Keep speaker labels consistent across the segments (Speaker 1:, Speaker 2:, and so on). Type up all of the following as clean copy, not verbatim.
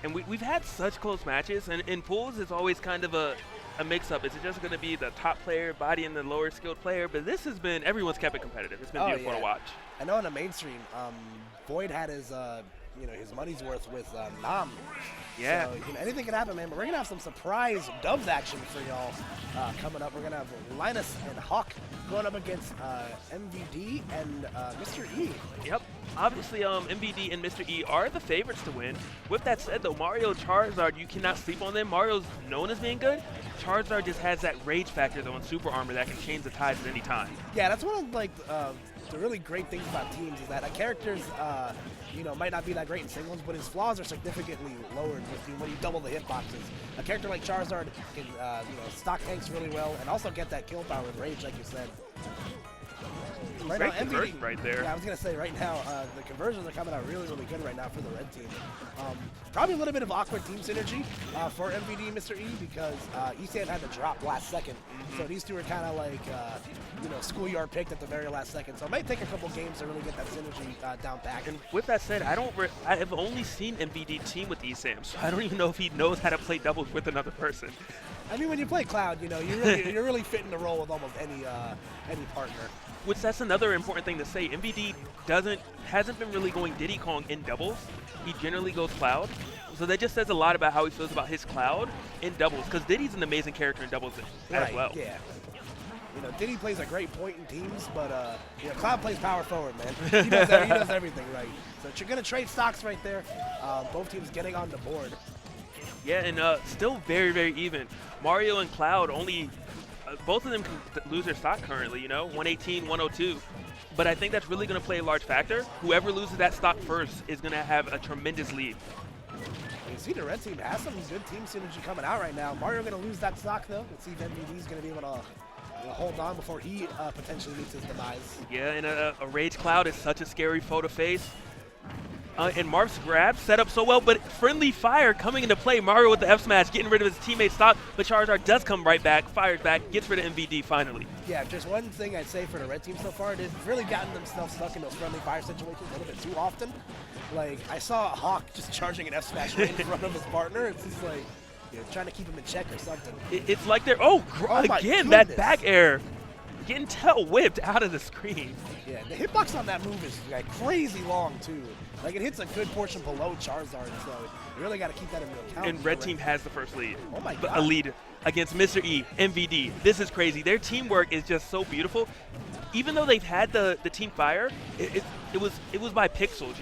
Speaker 1: And we've had such close matches, and in pools it's always kind of a mix-up. Is it just going to be the top player bodying the lower skilled player? But this has been, everyone's kept it competitive. It's been beautiful to watch.
Speaker 2: I know in the mainstream, Void had his, his money's worth with Nam.
Speaker 1: Yeah.
Speaker 2: So, anything can happen, man. But we're going to have some surprise dubs action for y'all coming up. We're going to have Linus and Hawk going up against MVD and Mr. E.
Speaker 1: Yep. Obviously, MVD and Mr. E are the favorites to win. With that said, though, Mario, Charizard, you cannot sleep on them. Mario's known as being good. Charizard just has that rage factor, though, in Super Armor that can change the tides at any time.
Speaker 2: Yeah, that's one of, the really great things about teams is that a character's, might not be that great in singles, but his flaws are significantly lowered when you double the hitboxes. A character like Charizard can, stock tanks really well and also get that kill power with rage, like you said. Right
Speaker 1: Great
Speaker 2: now,
Speaker 1: conversion
Speaker 2: MVD,
Speaker 1: right there.
Speaker 2: Yeah, I was going to say, right now, the conversions are coming out really, really good right now for the red team. Probably a little bit of awkward team synergy for MVD and Mr. E because ESAN had to drop last second. So these two are kind of like, schoolyard picked at the very last second. So it might take a couple games to really get that synergy down packed.
Speaker 1: And with that said, I have only seen MVD team with ESAM, so I don't even know if he knows how to play doubles with another person.
Speaker 2: I mean, when you play Cloud, you're really fitting the role with almost any partner.
Speaker 1: Which that's another important thing to say. MVD hasn't been really going Diddy Kong in doubles. He generally goes Cloud. So that just says a lot about how he feels about his Cloud in doubles, because Diddy's an amazing character in doubles as well.
Speaker 2: Yeah. Diddy plays a great point in teams, but Cloud plays power forward, man. He does everything right. So you're gonna trade stocks right there. Both teams getting on the board.
Speaker 1: Yeah, and still very, very even. Mario and Cloud only, both of them can lose their stock currently, 118, 102. But I think that's really going to play a large factor. Whoever loses that stock first is going to have a tremendous lead.
Speaker 2: You see the red team has some good team synergy coming out right now. Mario going to lose that stock, though. Let's see if MVD is going to be able to hold on before he potentially meets his demise.
Speaker 1: Yeah, and a Rage Cloud is such a scary foe to face. And Marth's grab set up so well, but friendly fire coming into play. Mario with the F smash, getting rid of his teammate's stock, but Charizard does come right back, fires back, gets rid of MVD finally.
Speaker 2: Yeah, just one thing I'd say for the red team so far, they've really gotten themselves stuck in those friendly fire situations a little bit too often. Like, I saw Hawk just charging an F smash right in front of his partner. It's just like, trying to keep him in check or something.
Speaker 1: It's like they're, again, that back air. Getting tail whipped out of the screen.
Speaker 2: Yeah, the hitbox on that move is like crazy long too. Like it hits a good portion below Charizard, so you really got to keep that into account.
Speaker 1: And red team has the first lead.
Speaker 2: Oh my God.
Speaker 1: A lead against Mr. E, MVD. This is crazy. Their teamwork is just so beautiful. Even though they've had the team fire, it was by pixels,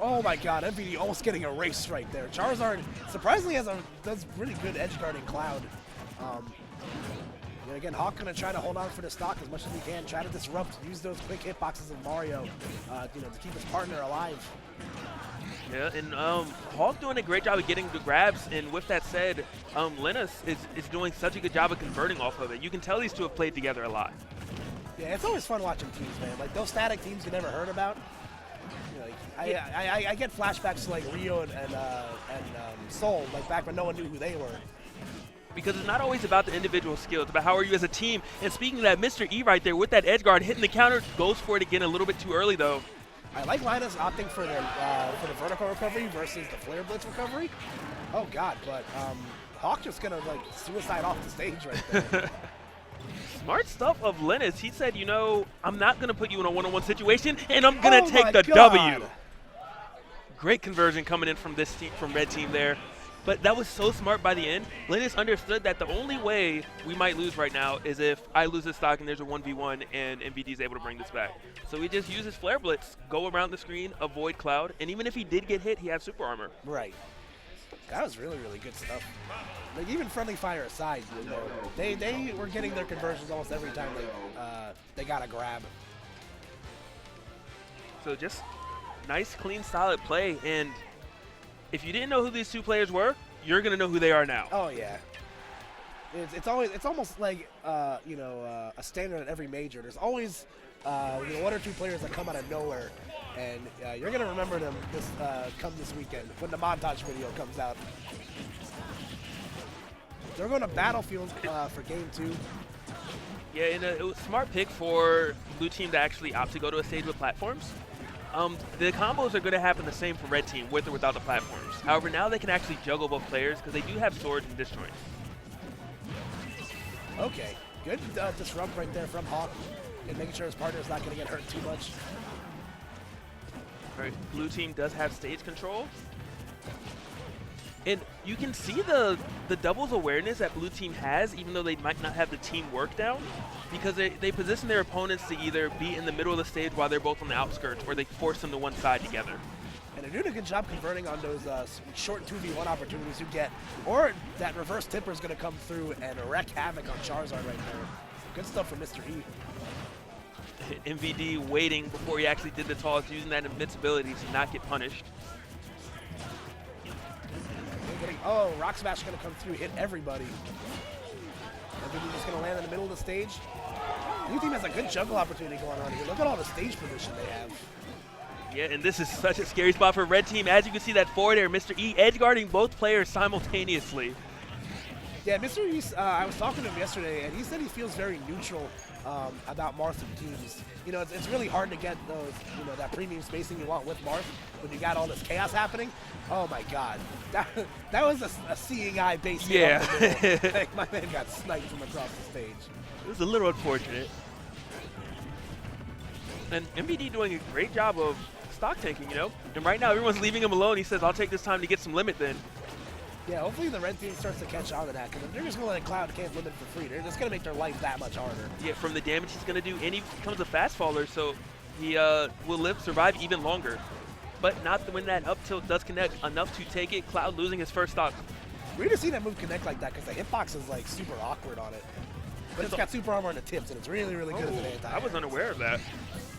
Speaker 2: Oh my God, MVD almost getting erased right there. Charizard surprisingly does really good edge guarding Cloud. Again, Hawk gonna try to hold on for the stock as much as he can, try to disrupt, use those quick hitboxes of Mario, to keep his partner alive.
Speaker 1: Yeah, and Hawk doing a great job of getting the grabs, and with that said, Linus is doing such a good job of converting off of it. You can tell these two have played together a lot.
Speaker 2: Yeah, it's always fun watching teams, man. Like those static teams you never heard about. I get flashbacks to like Rio and Soul, like back when no one knew who they were.
Speaker 1: Because it's not always about the individual skill, it's about how are you as a team. And speaking of that, Mr. E right there with that edge guard, hitting the counter, goes for it again a little bit too early though.
Speaker 2: I like Linus opting for the vertical recovery versus the flare blitz recovery. Oh God, but Hawk just gonna like suicide off the stage right there.
Speaker 1: Smart stuff of Linus. He said, I'm not gonna put you in a one-on-one situation, and I'm gonna take the W. Great conversion coming in from this team, from red team there. But that was so smart by the end. Linus understood that the only way we might lose right now is if I lose this stock and there's a 1v1 and MVD is able to bring this back. So he just uses Flare Blitz, go around the screen, avoid Cloud, and even if he did get hit, he has Super Armor.
Speaker 2: Right. That was really, really good stuff. Like even friendly fire aside, they were getting their conversions almost every time they got a grab.
Speaker 1: So just nice, clean, solid play, and if you didn't know who these two players were, you're gonna know who they are now.
Speaker 2: Oh yeah, it's almost like a standard at every major. There's always one or two players that come out of nowhere, and you're gonna remember them come this weekend when the montage video comes out. They're going to Battlefield for Game 2.
Speaker 1: Yeah, and it was a smart pick for blue team to actually opt to go to a stage with platforms. The combos are going to happen the same for red team, with or without the platforms. However, now they can actually juggle both players because they do have swords and disjoints.
Speaker 2: Okay, good disrupt right there from Hawk, and making sure his partner's not going to get hurt too much.
Speaker 1: All right, blue team does have stage control. And you can see the doubles awareness that blue team has, even though they might not have the teamwork down, because they position their opponents to either be in the middle of the stage while they're both on the outskirts, or they force them to one side together.
Speaker 2: And they're doing a good job converting on those short 2v1 opportunities you get, or that reverse tipper is going to come through and wreak havoc on Charizard right there. Good stuff from Mr. E.
Speaker 1: MVD waiting before he actually did the toss, using that invincibility to not get punished.
Speaker 2: Oh, Rock Smash going to come through, hit everybody. MVD just going to land in the middle of the stage. Blue team has a good juggle opportunity going on here. Look at all the stage position they have.
Speaker 1: Yeah, and this is such a scary spot for red team. As you can see that forward air, Mr. E edge guarding both players simultaneously.
Speaker 2: Yeah, Mr. E, I was talking to him yesterday, and he said he feels very neutral about Marth and teams. You know, it's really hard to get those, you know, that premium spacing you want with Marth when you got all this chaos happening. Oh my God, that was a seeing eye base.
Speaker 1: Yeah,
Speaker 2: like, my man got sniped from across the stage.
Speaker 1: It was a little unfortunate. And MVD doing a great job of stock tanking, you know. And right now everyone's leaving him alone. He says, "I'll take this time to get some limit then."
Speaker 2: Yeah, hopefully the red team starts to catch on to that, because if they're just going to let Cloud camp limit for free, they're just going to make their life that much harder.
Speaker 1: Yeah, from the damage he's going to do, and he becomes a fast faller, so he will survive even longer. But not when that up tilt does connect enough to take it. Cloud losing his first stock.
Speaker 2: Weird to see that move connect like that, because the hitbox is like super awkward on it. But it's got super armor on the tips, and it's really, really good as an anti.
Speaker 1: I was unaware of that.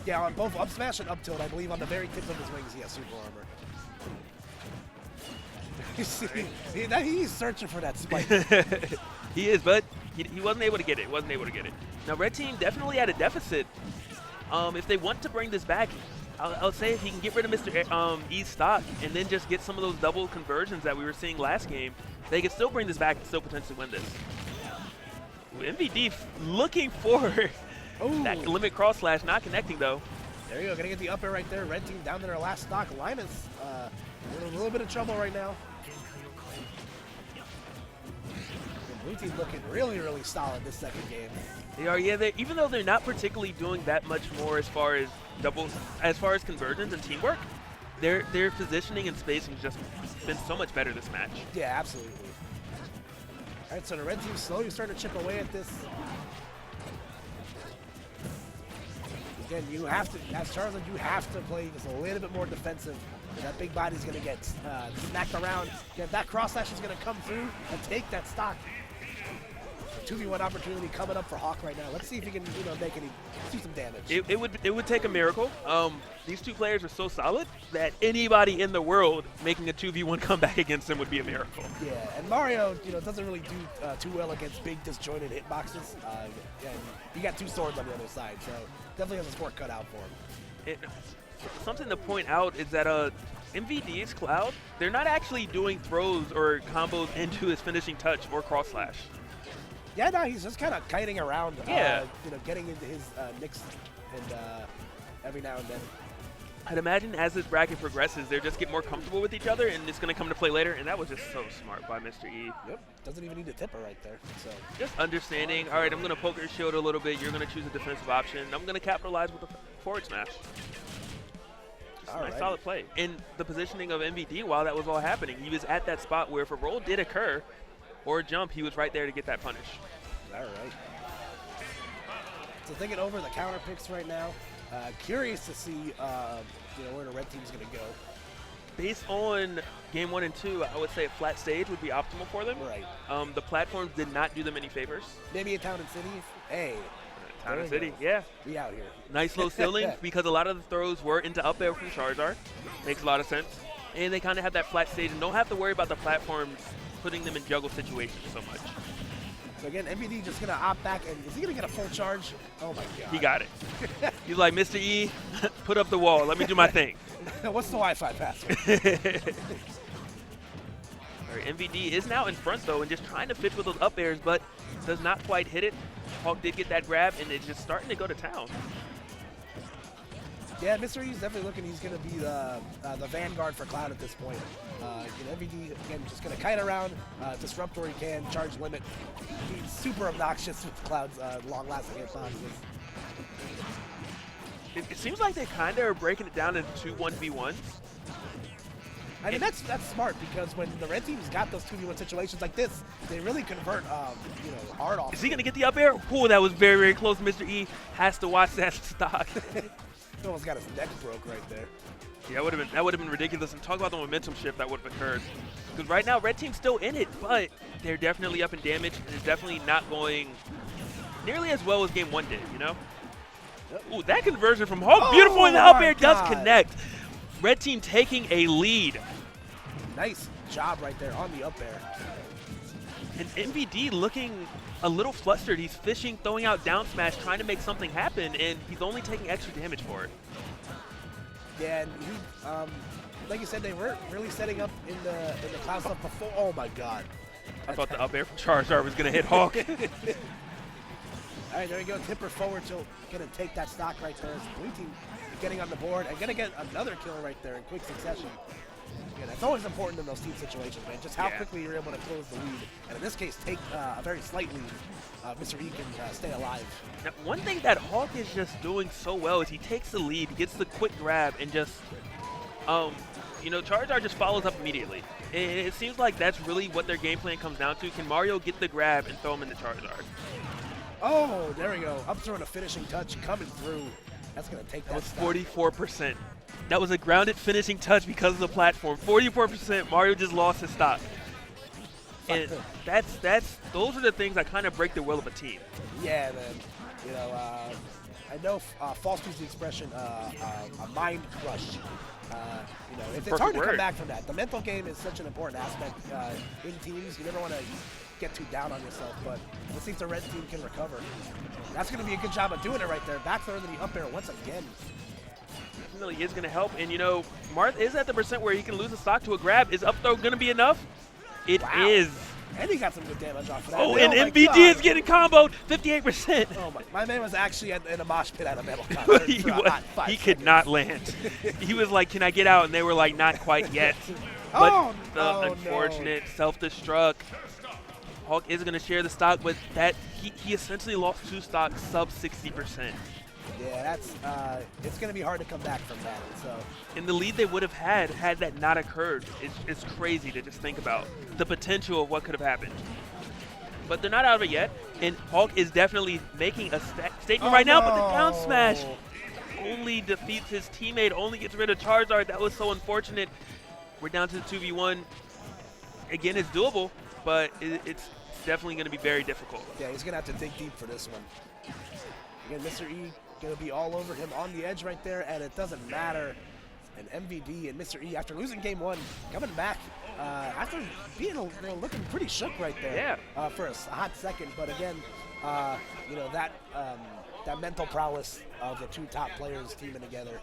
Speaker 2: Yeah, on both up smash and up tilt, I believe on the very tips of his wings, he has super armor. You see, he's searching for that spike.
Speaker 1: He is, but he wasn't able to get it. Now, red team definitely at a deficit. If they want to bring this back, I'll say if he can get rid of Mr. E's stock and then just get some of those double conversions that we were seeing last game, they can still bring this back and still potentially win this. MVD looking for that limit cross slash, not connecting though.
Speaker 2: There you go, gonna get the up air right there. Red team down to their last stock. Linus in a little bit of trouble right now. Blue team looking really, really solid this second game.
Speaker 1: They are, yeah. Even though they're not particularly doing that much more as far as doubles, as far as conversions and teamwork, their positioning and spacing has just been so much better this match.
Speaker 2: Yeah, absolutely. All right, so the red team's slowly starting to chip away at this. Again, you have to, as Charizard, you have to play just a little bit more defensive. That big body's going to get smacked around. Yeah, that cross slash is going to come through and take that stock. 2v1 opportunity coming up for Hawk right now. Let's see if he can, you know, do some damage.
Speaker 1: It would take a miracle. These two players are so solid that anybody in the world making a 2v1 comeback against them would be a miracle.
Speaker 2: Yeah, and Mario, you know, doesn't really do too well against big disjointed hitboxes. And he got two swords on the other side, so definitely has a sport cut out for him.
Speaker 1: Something to point out is that MVD's Cloud, they're not actually doing throws or combos into his finishing touch or cross slash.
Speaker 2: Yeah, no, he's just kind of kiting around,
Speaker 1: yeah.
Speaker 2: You know, getting into his nicks and every now and then.
Speaker 1: I'd imagine as this bracket progresses, they just get more comfortable with each other, and it's going to come to play later, and that was just so smart by Mr. E.
Speaker 2: Yep, doesn't even need a tipper right there. So
Speaker 1: just understanding, all right, I'm going to poke your shield a little bit, you're going to choose a defensive option, I'm going to capitalize with a forward smash. Just a nice solid play. In the positioning of MVD, while that was all happening, he was at that spot where if a roll did occur, or a jump, he was right there to get that punish.
Speaker 2: All right. So thinking over the counter picks right now. Curious to see you know, where the red team's going to go.
Speaker 1: Based on game 1 and 2, I would say a flat stage would be optimal for them.
Speaker 2: Right.
Speaker 1: The platforms did not do them any favors.
Speaker 2: Maybe a town and city. Hey.
Speaker 1: Town and city, yeah.
Speaker 2: We out here.
Speaker 1: Nice low ceiling because a lot of the throws were into up air from Charizard. Makes a lot of sense. And they kind of have that flat stage and don't have to worry about the platforms putting them in juggle situations so much.
Speaker 2: So again, MVD just going to opt back, and is he going to get a full charge? Oh my God.
Speaker 1: He got it. He's like, Mr. E, put up the wall. Let me do my thing.
Speaker 2: What's the Wi-Fi password?
Speaker 1: All right, MVD is now in front, though, and just trying to fish with those up airs, but does not quite hit it. Hawk did get that grab, and it's just starting to go to town.
Speaker 2: Yeah, Mr. E's definitely looking. He's going to be the vanguard for Cloud at this point. MVD, again, just going to kite around, disrupt where he can, charge limit. He's super obnoxious with Cloud's long-lasting hitboxes.
Speaker 1: It seems like they kind of are breaking it down into 2 1v1s.
Speaker 2: I mean, that's smart, because when the red team's got those 2v1 situations like this, they really convert, hard off.
Speaker 1: Is he going to get the up air? Oh, that was very, very close. Mr. E has to watch that stock.
Speaker 2: He almost got his neck broke right there.
Speaker 1: Yeah, that would have been ridiculous. And talk about the momentum shift that would have occurred. Because right now, red team's still in it, but they're definitely up in damage, and it's definitely not going nearly as well as game 1 did, you know?
Speaker 2: Yep.
Speaker 1: Ooh, that conversion from Hulk, beautiful, and the up air does
Speaker 2: God.
Speaker 1: connect. Red team taking a lead.
Speaker 2: Nice job right there on the up air.
Speaker 1: And MVD looking a little flustered. He's fishing, throwing out down smash, trying to make something happen, and he's only taking extra damage for it.
Speaker 2: Yeah, and he, like you said, they weren't really setting up in the Cloud stuff before. Oh my God!
Speaker 1: I thought the up air from Charizard was gonna hit Hulk.
Speaker 2: All right, there we go. Tipper forward, so gonna take that stock right there. So blue team getting on the board and gonna get another kill right there in quick succession. Yeah, that's always important in those team situations, man. Just how quickly you're able to close the lead, and in this case, take a very slight lead. Mr. E can stay alive.
Speaker 1: Now, one thing that Hulk is just doing so well is he takes the lead, gets the quick grab, and just, Charizard just follows up immediately. And it seems like that's really what their game plan comes down to. Can Mario get the grab and throw him into Charizard?
Speaker 2: Oh, there we go. Up throw and a finishing touch coming through. That's going to take that.
Speaker 1: That was 44%. That was a grounded finishing touch because of the platform. 44%, Mario just lost his stock. And those are the things that kind of break the will of a team.
Speaker 2: Yeah, man. I know False used the expression a mind crush. It's hard to come back from that. The mental game is such an important aspect in teams. You never want to get too down on yourself, but it seems the red team can recover. That's going to be a good job of doing it right there. Back throw into the up air once again.
Speaker 1: Definitely is going to help, and Marth is at the percent where he can lose the stock to a grab. Is up throw going to be enough? It is.
Speaker 2: And he got some good damage off of that.
Speaker 1: Oh, and MVD is getting comboed, 58%.
Speaker 2: Oh, my man was actually in a mosh pit at a metal concert.
Speaker 1: He could not land. He was like, can I get out? And they were like, not quite yet. But unfortunate self-destruct. Hulk is going to share the stock, but he essentially lost 2 stocks sub 60%.
Speaker 2: Yeah, it's going to be hard to come back from that. So,
Speaker 1: in the lead they would have had that not occurred, it's crazy to just think about the potential of what could have happened. But they're not out of it yet, and Hulk is definitely making a statement right now, but the down smash only defeats his teammate, only gets rid of Charizard. That was so unfortunate. We're down to the 2v1. Again, it's doable, but it's definitely going to be very difficult.
Speaker 2: Yeah, he's going to have to dig deep for this one. Again, Mr. E going to be all over him on the edge right there, and it doesn't matter. And MVD and Mr. E, after losing game 1, coming back after being looking pretty shook right there for a hot second. But again, that mental prowess of the 2 top players teaming together